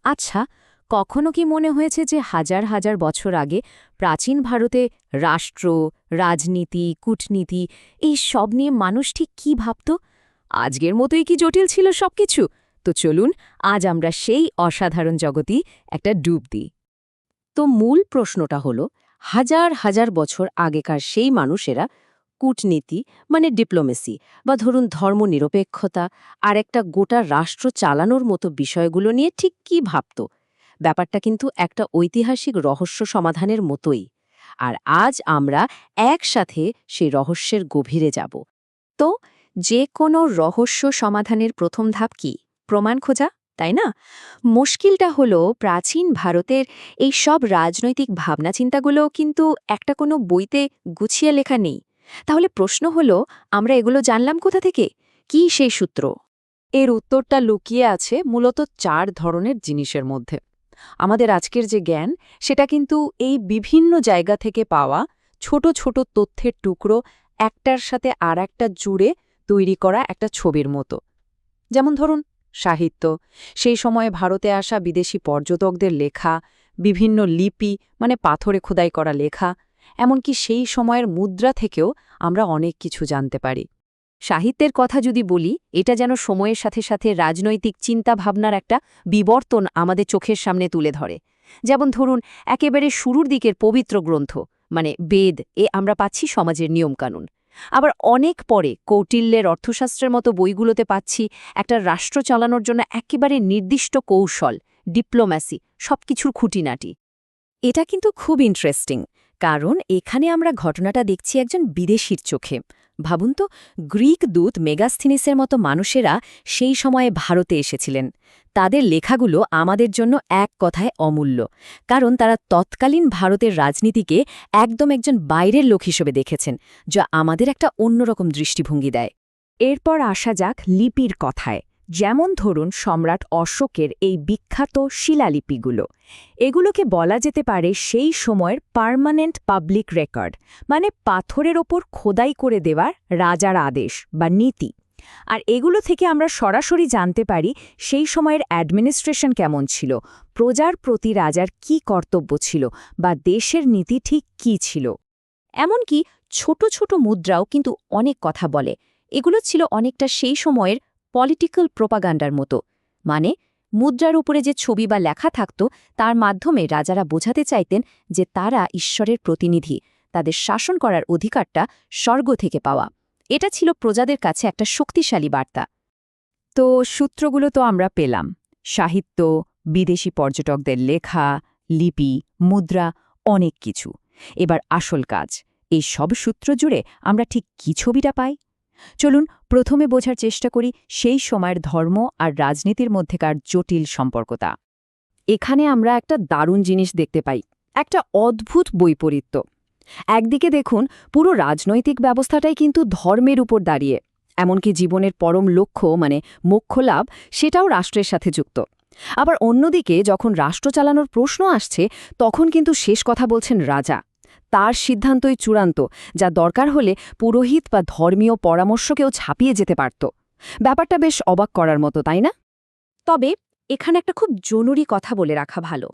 আচ্ছা, কখনো কি মনে হয়েছে যে হাজার হাজার বছর আগে প্রাচীন ভারতে রাষ্ট্র, রাজনীতি, কূটনীতি এই সব নিয়ে মানুষ ঠিক কী ভাবত? আজকের মতোই কি জটিল ছিল সবকিছু? তো চলুন আজ আমরা সেই অসাধারণ জগতেই একটা ডুব দিই। তো মূল প্রশ্নটা হলো হাজার হাজার বছর আগেকার সেই মানুষেরা কূটনীতি মানে ডিপ্লোমেসি বা ধরুন ধর্মনিরপেক্ষতা আর একটা গোটা রাষ্ট্র চালানোর মতো বিষয়গুলো নিয়ে ঠিক কী ভাবত। ব্যাপারটা কিন্তু একটা ঐতিহাসিক রহস্য সমাধানের মতোই। আর আজ আমরা একসাথে সেই রহস্যের গভীরে যাব। তো যে কোনো রহস্য সমাধানের প্রথম ধাপ কি? প্রমাণ খোঁজা, তাই না? মুশকিলটা হলো প্রাচীন ভারতের এই সব রাজনৈতিক ভাবনাচিন্তাগুলো কিন্তু একটা কোনো বইতে গুছিয়ে লেখা নেই। তাহলে প্রশ্ন হলো, আমরা এগুলো জানলাম কোথা থেকে? কি সেই সূত্র? এর উত্তরটা লুকিয়ে আছে মূলত ৪ ধরনের জিনিসের মধ্যে। আমাদের আজকের যে জ্ঞান সেটা কিন্তু এই বিভিন্ন জায়গা থেকে পাওয়া ছোট ছোট তথ্যের টুকরো একটার সাথে আর একটা জুড়ে তৈরি করা একটা ছবির মতো। যেমন ধরুন সাহিত্য, সেই সময়ে ভারতে আসা বিদেশি পর্যটকদের লেখা, বিভিন্ন লিপি মানে পাথরে খোদাই করা লেখা, এমনকি সেই সময়ের মুদ্রা থেকেও আমরা অনেক কিছু জানতে পারি। সাহিত্যের কথা যদি বলি, এটা যেন সময়ের সাথে সাথে রাজনৈতিক চিন্তাভাবনার একটা বিবর্তন আমাদের চোখের সামনে তুলে ধরে। যেমন ধরুন, একেবারে শুরুর দিকের পবিত্র গ্রন্থ মানে বেদ আমরা পাচ্ছি সমাজের নিয়মকানুন। আবার অনেক পরে কৌটিল্যের অর্থশাস্ত্রের মতো বইগুলোতে পাচ্ছি একটা রাষ্ট্র চালানোর জন্য একেবারে নির্দিষ্ট কৌশল, ডিপ্লোম্যাসি, সবকিছুর খুঁটিনাটি। এটা কিন্তু খুব ইন্টারেস্টিং, কারণ এখানে আমরা ঘটনাটা দেখছি একজন বিদেশির চোখে। ভাবুন তো, গ্রিক দূত মেগাস্থিনিসের মতো মানুষেরা সেই সময়ে ভারতে এসেছিলেন। তাদের লেখাগুলো আমাদের জন্য এক কথায় অমূল্য, কারণ তারা তৎকালীন ভারতের রাজনীতিকে একদম একজন বাইরের লোক হিসেবে দেখেছেন, যা আমাদের একটা অন্যরকম দৃষ্টিভঙ্গি দেয়। এরপর আসা যাক লিপির কথায়। যেমন ধরুন সম্রাট অশোকের এই বিখ্যাত শিলালিপিগুলো। এগুলোকে বলা যেতে পারে সেই সময়ের পার্মানেন্ট পাবলিক রেকর্ড, মানে পাথরের ওপর খোদাই করে দেওয়ার রাজার আদেশ বা নীতি। আর এগুলো থেকে আমরা সরাসরি জানতে পারি সেই সময়ের অ্যাডমিনিস্ট্রেশন কেমন ছিল, প্রজার প্রতি রাজার কি কর্তব্য ছিল, বা দেশের নীতি ঠিক কী ছিল। এমনকি ছোট ছোট মুদ্রাও কিন্তু অনেক কথা বলে। এগুলো ছিল অনেকটা সেই সময়ের পলিটিক্যাল প্রোপাগান্ডার মতো। মানে মুদ্রার উপরে যে ছবি বা লেখা থাকত, তার মাধ্যমে রাজারা বোঝাতে চাইতেন যে তারা ঈশ্বরের প্রতিনিধি, তাদের শাসন করার অধিকারটা স্বর্গ থেকে পাওয়া। এটা ছিল প্রজাদের কাছে একটা শক্তিশালী বার্তা। তো সূত্রগুলো তো আমরা পেলাম, সাহিত্য, বিদেশি পর্যটকদের লেখা, লিপি, মুদ্রা, অনেক কিছু। এবার আসল কাজ, এই সব সূত্র জুড়ে আমরা ঠিক কী ছবিটা পাই? চলুন প্রথমে বোঝার চেষ্টা করি সেই সময়ের ধর্ম আর রাজনীতির মধ্যেকার জটিল সম্পর্কতা। এখানে আমরা একটা দারুণ জিনিস দেখতে পাই, একটা অদ্ভুত বৈপরীত্য। একদিকে দেখুন, পুরো রাজনৈতিক ব্যবস্থাটাই কিন্তু ধর্মের উপর দাঁড়িয়ে, এমনকি জীবনের পরম লক্ষ্য মানে মোক্ষ লাভ সেটাও রাষ্ট্রের সাথে যুক্ত। আবার অন্যদিকে যখন রাষ্ট্র চালানোর প্রশ্ন আসছে, তখন কিন্তু শেষ কথা বলছেন রাজা। তার সিদ্ধান্তই চূড়ান্ত, যা দরকার হলে পুরোহিত বা ধর্মীয় পরামর্শকেও ছাপিয়ে যেতে পারত। ব্যাপারটা বেশ অবাক করার মতো, তাই না? তবে এখানে একটা খুব জরুরি কথা বলে রাখা ভালো।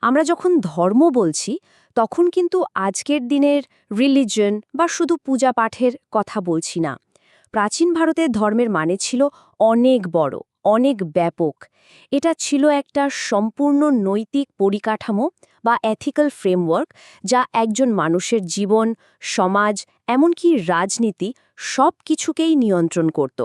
আমরা যখন ধর্ম বলছি, তখন কিন্তু আজকের দিনের রিলিজন বা শুধু পূজা পাঠের কথা বলছি না। প্রাচীন ভারতের ধর্মের মানে ছিল অনেক বড়, অনেক ব্যাপক। এটা ছিল একটা সম্পূর্ণ নৈতিক পরিকাঠামো বা এথিক্যাল ফ্রেমওয়ার্ক, যা একজন মানুষের জীবন, সমাজ, এমনকি রাজনীতি সব কিছুকেই নিয়ন্ত্রণ করত।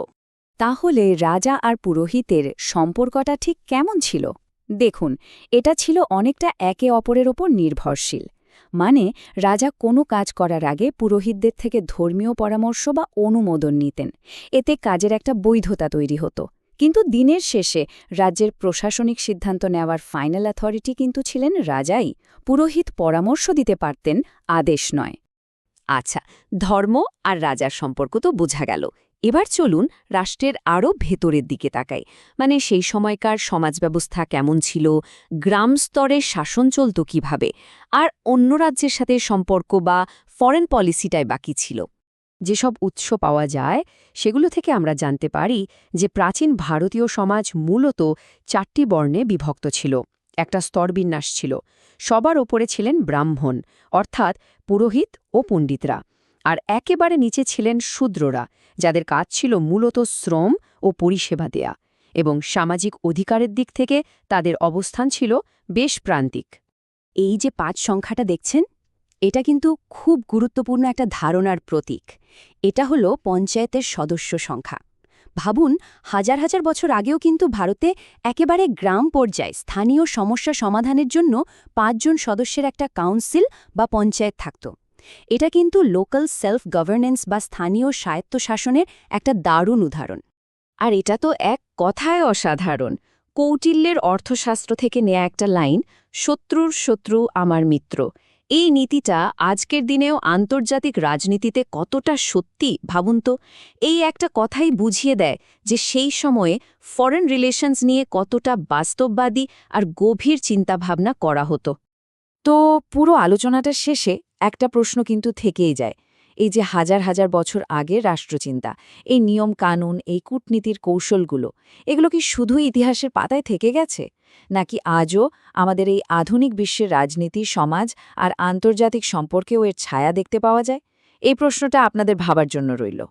তাহলে রাজা আর পুরোহিতের সম্পর্কটা ঠিক কেমন ছিল? দেখুন, এটা ছিল অনেকটা একে অপরের ওপর নির্ভরশীল। মানে রাজা কোনো কাজ করার আগে পুরোহিতদের থেকে ধর্মীয় পরামর্শ বা অনুমোদন নিতেন। এতে কাজের একটা বৈধতা তৈরি হতো। কিন্তু দিনের শেষে রাজ্যের প্রশাসনিক সিদ্ধান্ত নেওয়ার ফাইনাল অথরিটি কিন্তু ছিলেন রাজাই। পুরোহিত পরামর্শ দিতে পারতেন, আদেশ নয়। আচ্ছা, ধর্ম আর রাজার সম্পর্ক তো বোঝা গেল। এবার চলুন রাষ্ট্রের আরও ভেতরের দিকে তাকাই। মানে সেই সময়কার সমাজব্যবস্থা কেমন ছিল, গ্রাম স্তরে শাসন চলত কীভাবে, আর অন্য রাজ্যের সাথে সম্পর্ক বা ফরেন পলিসিটাই বাকি ছিল। যেসব উৎস পাওয়া যায় সেগুলো থেকে আমরা জানতে পারি যে প্রাচীন ভারতীয় সমাজ মূলত 4টি বর্ণে বিভক্ত ছিল। একটা স্তরবিন্যাস ছিল। সবার ওপরে ছিলেন ব্রাহ্মণ, অর্থাৎ পুরোহিত ও পণ্ডিতরা। আর একেবারে নিচে ছিলেন শূদ্ররা, যাদের কাজ ছিল মূলত শ্রম ও পরিষেবা দেয়া, এবং সামাজিক অধিকারের দিক থেকে তাদের অবস্থান ছিল বেশ প্রান্তিক। এই যে 5 সংখ্যাটা দেখছেন, এটা কিন্তু খুব গুরুত্বপূর্ণ একটা ধারণার প্রতীক। এটা হলো পঞ্চায়েতের সদস্য সংখ্যা। ভাবুন, হাজার হাজার বছর আগেও কিন্তু ভারতে একেবারে গ্রাম পর্যায়ে স্থানীয় সমস্যা সমাধানের জন্য 5 জন সদস্যের একটা কাউন্সিল বা পঞ্চায়েত থাকত। এটা কিন্তু লোকাল সেলফ গভর্নেন্স বা স্থানীয় স্বায়ত্তশাসনের একটা দারুণ উদাহরণ। আর এটা তো এক কথায় অসাধারণ। কৌটিল্যের অর্থশাস্ত্র থেকে নেয়া একটা লাইন, শত্রুর শত্রু আমার মিত্র। এই নীতিটা আজকের দিনেও আন্তর্জাতিক রাজনীতিতে কতটা সত্যি ভাবুন তো। এই একটা কথাই বুঝিয়ে দেয় যে সেই সময়ে ফরেন রিলেশনস নিয়ে কতটা বাস্তববাদী আর গভীর চিন্তাভাবনা করা হতো। তো পুরো আলোচনাটার শেষে একটা প্রশ্ন কিন্তু থেকেই যায়। এই যে হাজার হাজার বছর আগের রাষ্ট্রচিন্তা, এই নিয়ম কানুন, এই কূটনীতির কৌশলগুলো, এগুলো কি শুধু ইতিহাসের পাতায় থেকে গেছে, নাকি আজও আমাদের এই আধুনিক বিশ্বের রাজনীতি, সমাজ আর আন্তর্জাতিক সম্পর্কেও এর ছায়া দেখতে পাওয়া যায়? এই প্রশ্নটা আপনাদের ভাবার জন্য রইল।